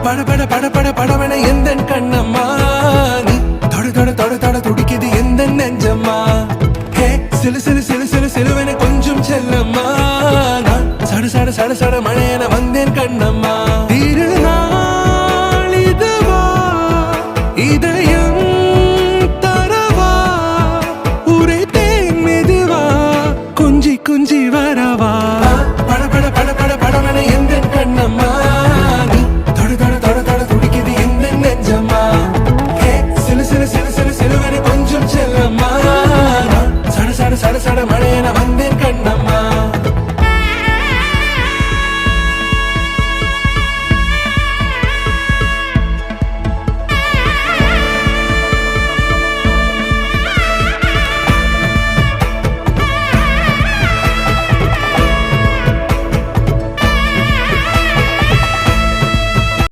பட பட பட பட படவன எந்த கண்ணம்மா நீ தொட தொட தொட தொட துடிக்குது எந்த நெஞ்சம்மா ஹே சிலு சிலு சிலு சிலு சிலுவன கொஞ்சம் செல்லம்மா நான் சட சட சட சட மழை